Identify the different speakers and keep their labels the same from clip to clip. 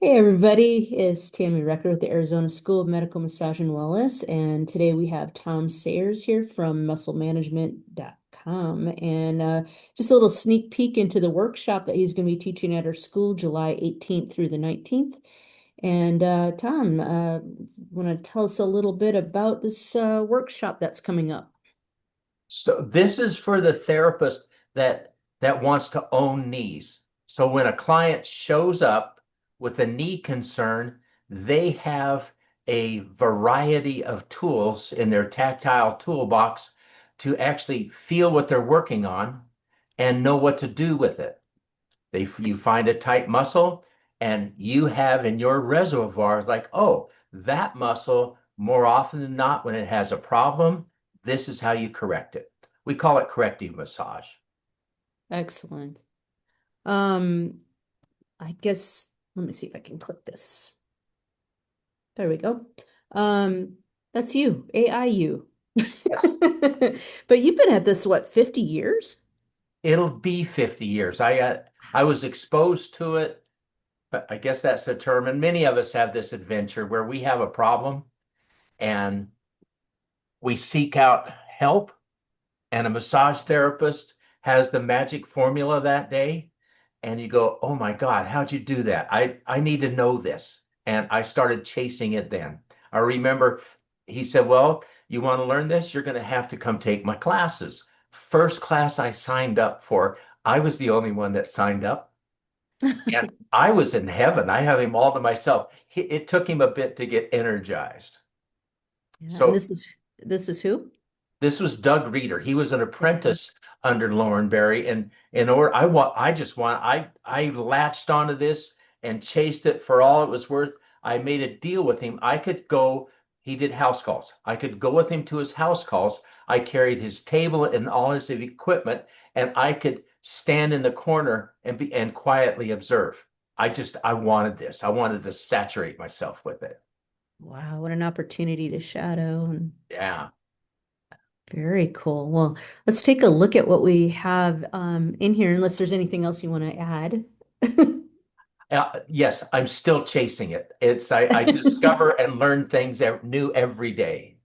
Speaker 1: Hey everybody, it's Tammy Recker with the Arizona School of Medical Massage and Wellness, and today we have Tom Sayers here from musclemanagement.com, and just a little sneak peek into the workshop that he's going to be teaching at our school July 18th through the 19th. And Tom, want to tell us a little bit about this workshop that's coming up?
Speaker 2: So this is for the therapist that wants to own knees. So when a client shows up with a knee concern, they have a variety of tools in their tactile toolbox to actually feel what they're working on and know what to do with it. You find a tight muscle and you have in your reservoir like, oh, that muscle more often than not when it has a problem, this is how you correct it. We call it corrective massage.
Speaker 1: Excellent. Um, I guess, let me see if I can click this. There we go. Um, that's you, AIU.
Speaker 2: Yes.
Speaker 1: But you've been at this, what, 50 years?
Speaker 2: It'll be 50 years. I was exposed to it, but I guess that's the term. And many of us have this adventure where we have a problem and we seek out help, and a massage therapist has the magic formula that day, and you go, oh my God, how'd you do that? I need to know this. And I started chasing it then. I remember he said, well, you want to learn this? You're going to have to come take my classes. First class I signed up for, I was the only one that signed up. And I was in heaven. I have him all to myself. It took him a bit to get energized.
Speaker 1: Yeah, and
Speaker 2: So
Speaker 1: this is who?
Speaker 2: this was Doug Reeder. He was an
Speaker 1: Okay.
Speaker 2: apprentice under Lauren Berry, and in order, I latched onto this and chased it for all it was worth. I made a deal with him. I could go. He did house calls. I could go with him to his house calls. I carried his table and all his equipment, and I could stand in the corner and quietly observe. I wanted this. I wanted to saturate myself with it.
Speaker 1: Wow, what an opportunity to shadow. And
Speaker 2: Yeah.
Speaker 1: very cool. Well, let's take a look at what we have in here, unless there's anything else you want to add.
Speaker 2: Yes, I'm still chasing it. I discover and learn things new every day.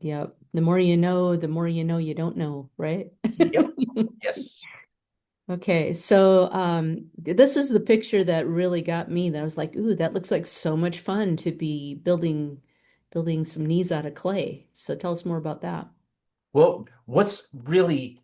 Speaker 1: Yep. The more you know you don't know, right?
Speaker 2: Yep. Yes.
Speaker 1: Okay, so this is the picture that really got me. That I was like, ooh, that looks like so much fun to be building some knees out of clay. So tell us more about that.
Speaker 2: Well, what's really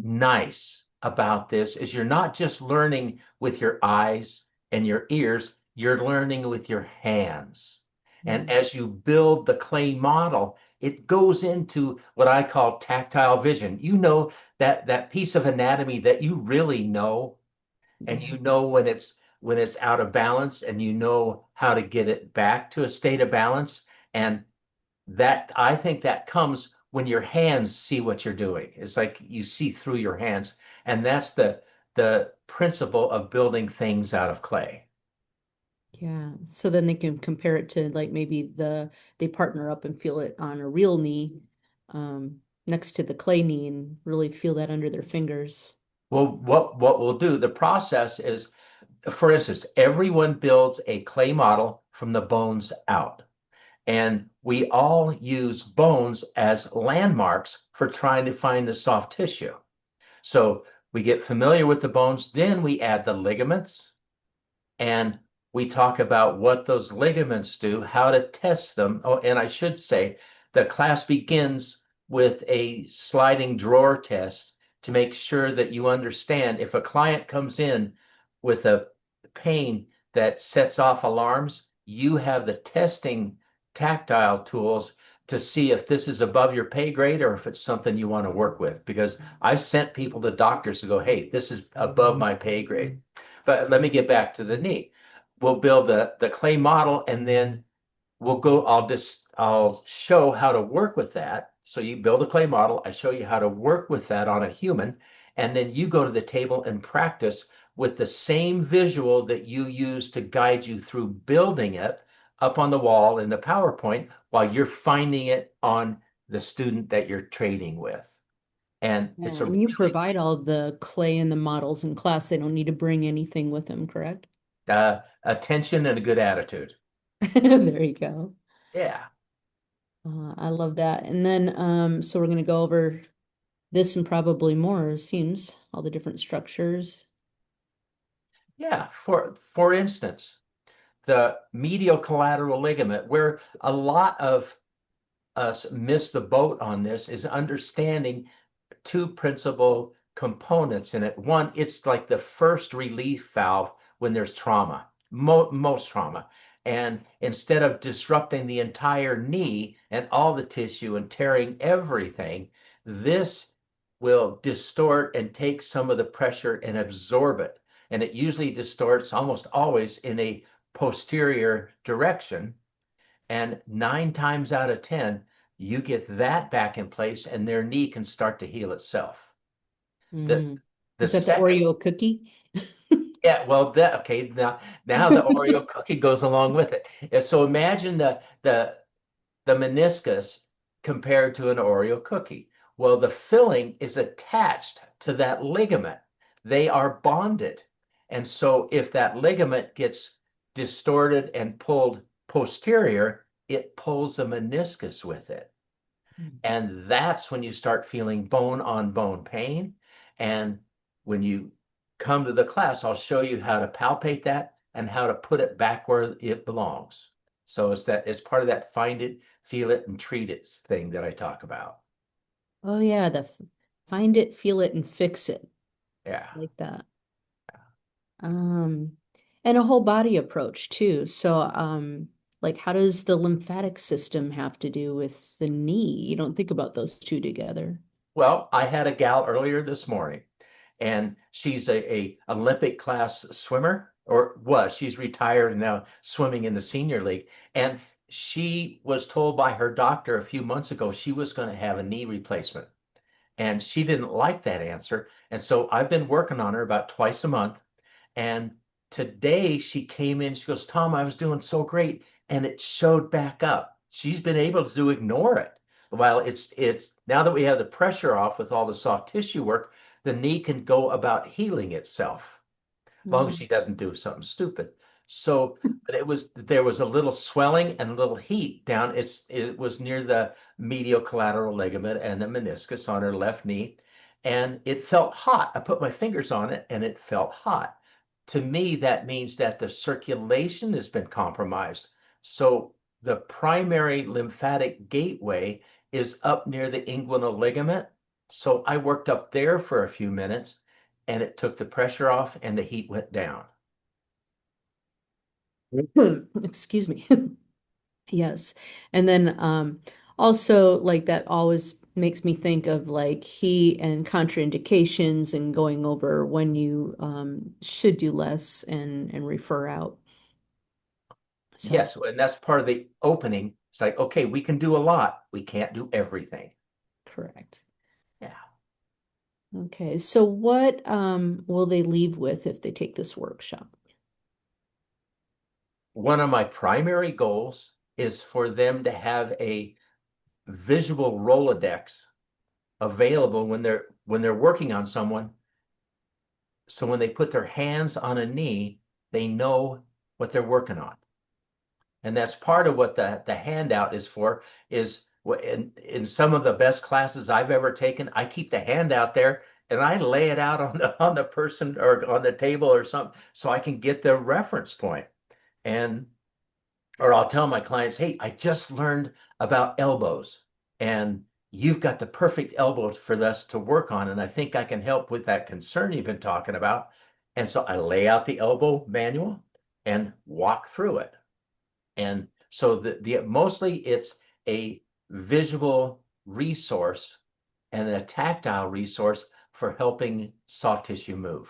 Speaker 2: nice about this is you're not just learning with your eyes and your ears, you're learning with your hands. And
Speaker 1: Mm.
Speaker 2: as you build the clay model, it goes into what I call tactile vision. You know that piece of anatomy that you really know, and
Speaker 1: Yeah.
Speaker 2: you know when it's out of balance, and you know how to get it back to a state of balance. And that, I think, that comes when your hands see what you're doing. It's like you see through your hands, and that's the principle of building things out of clay.
Speaker 1: Yeah. So then they can compare it to like maybe they partner up and feel it on a real knee next to the clay knee and really feel that under their fingers.
Speaker 2: Well, what we'll do, the process is, for instance, everyone builds a clay model from the bones out. And we all use bones as landmarks for trying to find the soft tissue. So we get familiar with the bones, then we add the ligaments, and we talk about what those ligaments do, how to test them. Oh, and I should say the class begins with a sliding drawer test to make sure that you understand if a client comes in with a pain that sets off alarms, you have the testing tactile tools to see if this is above your pay grade or if it's something you want to work with. Because I've sent people to doctors to go, hey, this is above my pay grade. But let me get back to the knee. We'll build the clay model, and then I'll show how to work with that. So you build a clay model, I show you how to work with that on a human, and then you go to the table and practice with the same visual that you use to guide you through building it up on the wall in the PowerPoint while you're finding it on the student that you're trading with. And
Speaker 1: Yeah.
Speaker 2: it's a
Speaker 1: And you
Speaker 2: really
Speaker 1: provide all the clay and the models in class. They don't need to bring anything with them, correct?
Speaker 2: Attention and a good attitude.
Speaker 1: There you go.
Speaker 2: Yeah.
Speaker 1: I love that. And then, so we're going to go over this and probably more, it seems, all the different structures.
Speaker 2: Yeah. For instance, the medial collateral ligament, where a lot of us miss the boat on this, is understanding two principal components in it. One, it's like the first relief valve when there's trauma, most trauma. And instead of disrupting the entire knee and all the tissue and tearing everything, this will distort and take some of the pressure and absorb it. And it usually distorts almost always in a posterior direction. And 9 times out of 10, you get that back in place and their knee can start to heal itself. The
Speaker 1: Mm.
Speaker 2: the
Speaker 1: Is that the
Speaker 2: second,
Speaker 1: Oreo cookie?
Speaker 2: yeah, well, that okay, now the Oreo cookie goes along with it. And so imagine the meniscus compared to an Oreo cookie. Well, the filling is attached to that ligament. They are bonded. And so if that ligament gets distorted and pulled posterior, it pulls the meniscus with it. And that's when you start feeling bone on bone pain. And when you come to the class, I'll show you how to palpate that and how to put it back where it belongs. So it's part of that find it, feel it, and treat it thing that I talk about.
Speaker 1: Oh yeah, find it, feel it, and fix it.
Speaker 2: Yeah.
Speaker 1: Like that. Um, and a whole body approach too. So, like how does the lymphatic system have to do with the knee? You don't think about those two together.
Speaker 2: Well, I had a gal earlier this morning, and she's a Olympic class swimmer, or was. She's retired and now swimming in the senior league. And she was told by her doctor a few months ago she was going to have a knee replacement. And she didn't like that answer. And so I've been working on her about twice a month. And today she came in, she goes, Tom, I was doing so great. And it showed back up. She's been able to ignore it. While it's now that we have the pressure off with all the soft tissue work, the knee can go about healing itself long as
Speaker 1: Mm.
Speaker 2: she doesn't do something stupid. So, but there was a little swelling and a little heat down. It was near the medial collateral ligament and the meniscus on her left knee, and it felt hot. I put my fingers on it and it felt hot. To me, that means that the circulation has been compromised. So the primary lymphatic gateway is up near the inguinal ligament. So I worked up there for a few minutes and it took the pressure off and the heat went down.
Speaker 1: Excuse me. Yes. And then also like that always makes me think of like heat and contraindications and going over when you should do less and refer out. So,
Speaker 2: Yes, and that's part of the opening. It's like, okay, we can do a lot. We can't do everything.
Speaker 1: correct.
Speaker 2: Yeah.
Speaker 1: Okay. So what will they leave with if they take this workshop?
Speaker 2: One of my primary goals is for them to have a visual Rolodex available when they're working on someone. So when they put their hands on a knee, they know what they're working on. And that's part of what the handout is for, is in some of the best classes I've ever taken, I keep the handout there and I lay it out on the person or on the table or something so I can get the reference point. And or I'll tell my clients, hey, I just learned about elbows and you've got the perfect elbow for us to work on. And I think I can help with that concern you've been talking about. And so I lay out the elbow manual and walk through it. And so the mostly it's a visual resource and a tactile resource for helping soft tissue move.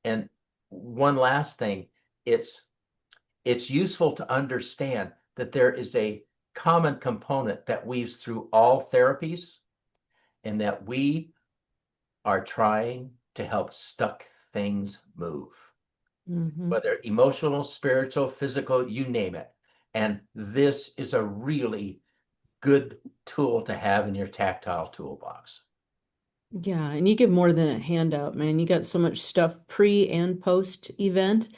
Speaker 2: And one last thing, it's it's useful to understand that there is a common component that weaves through all therapies and that we are trying to help stuck things move,
Speaker 1: Hmm.
Speaker 2: whether emotional, spiritual, physical, you name it. And this is a really good tool to have in your tactile toolbox.
Speaker 1: Yeah, and you give more than a handout, man. You got so much stuff pre and post event.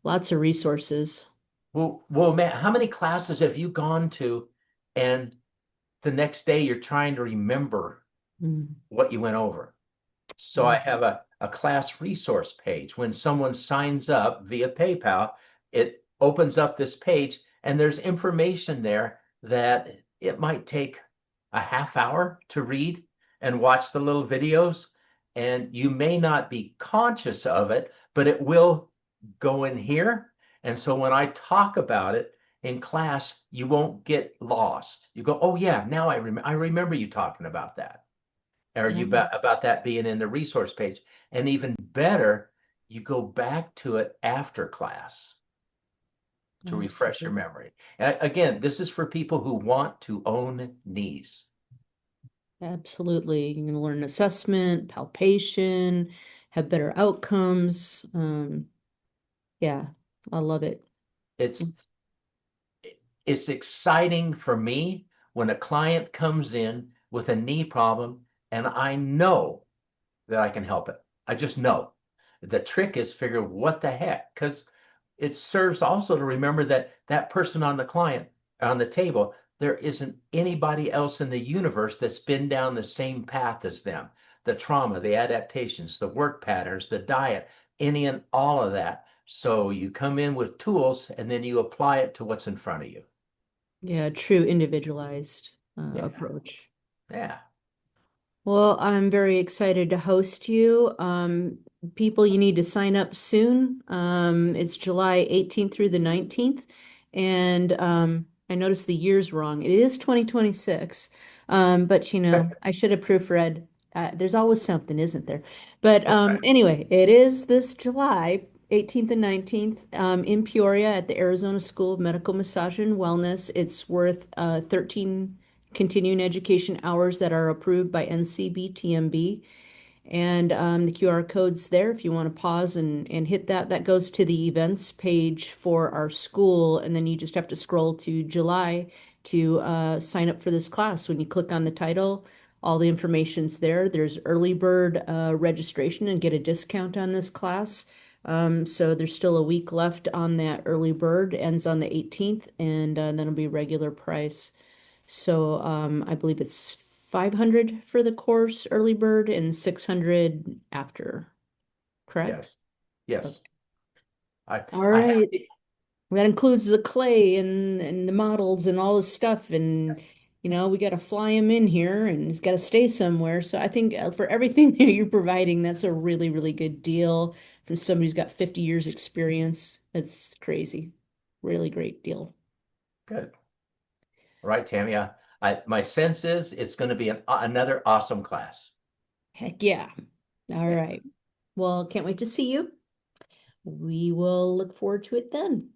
Speaker 1: Lots of resources.
Speaker 2: Well, man, how many classes have you gone to and the next day you're trying to remember
Speaker 1: Mm,
Speaker 2: what you went over? So I
Speaker 1: yeah.
Speaker 2: have a class resource page. When someone signs up via PayPal, it opens up this page and there's information there that it might take a half hour to read and watch the little videos. And you may not be conscious of it, but it will go in here. And so when I talk about it in class, you won't get lost. You go, oh yeah, now I remember you talking about that, or
Speaker 1: Yeah,
Speaker 2: about that being in the resource page. And even better, you go back to it after class to refresh your
Speaker 1: absolutely.
Speaker 2: memory. And again, this is for people who want to own knees.
Speaker 1: Absolutely. You can learn assessment, palpation, have better outcomes. Yeah, I love it.
Speaker 2: It's it's exciting for me when a client comes in with a knee problem and I know that I can help it. I just know. The trick is figure what the heck, because it serves also to remember that that person on the client on the table, there isn't anybody else in the universe that's been down the same path as them. The trauma, the adaptations, the work patterns, the diet, any and all of that. So you come in with tools and then you apply it to what's in front of you.
Speaker 1: Yeah, true individualized
Speaker 2: Yeah,
Speaker 1: approach.
Speaker 2: yeah.
Speaker 1: Well, I'm very excited to host you. People, you need to sign up soon. It's July 18th through the 19th. And I noticed the year's wrong. It is 2026. But I should have proofread. There's always something, isn't there? But anyway, it is this July 18th and 19th in Peoria at the Arizona School of Medical Massage and Wellness. It's worth 13 continuing education hours that are approved by NCBTMB. And the QR code's there if you want to pause and hit that. That goes to the events page for our school. And then you just have to scroll to July to sign up for this class. When you click on the title, all the information's there. There's early bird registration and get a discount on this class. So there's still a week left on that early bird, ends on the 18th, and then it'll be regular price. So I believe it's 500 for the course early bird and 600 after, correct?
Speaker 2: Yes, yes.
Speaker 1: Okay.
Speaker 2: I
Speaker 1: All
Speaker 2: I have
Speaker 1: right. That includes the clay and the models and all this stuff. And, we got to fly him in here and he's got to stay somewhere. So I think for everything that you're providing, that's a really, really good deal from somebody who's got 50 years experience. It's crazy. Really great deal.
Speaker 2: good. All right, Tammy. My sense is it's going to be another awesome class.
Speaker 1: Heck yeah. All
Speaker 2: Yeah.
Speaker 1: right. Well, can't wait to see you. We will look forward to it then.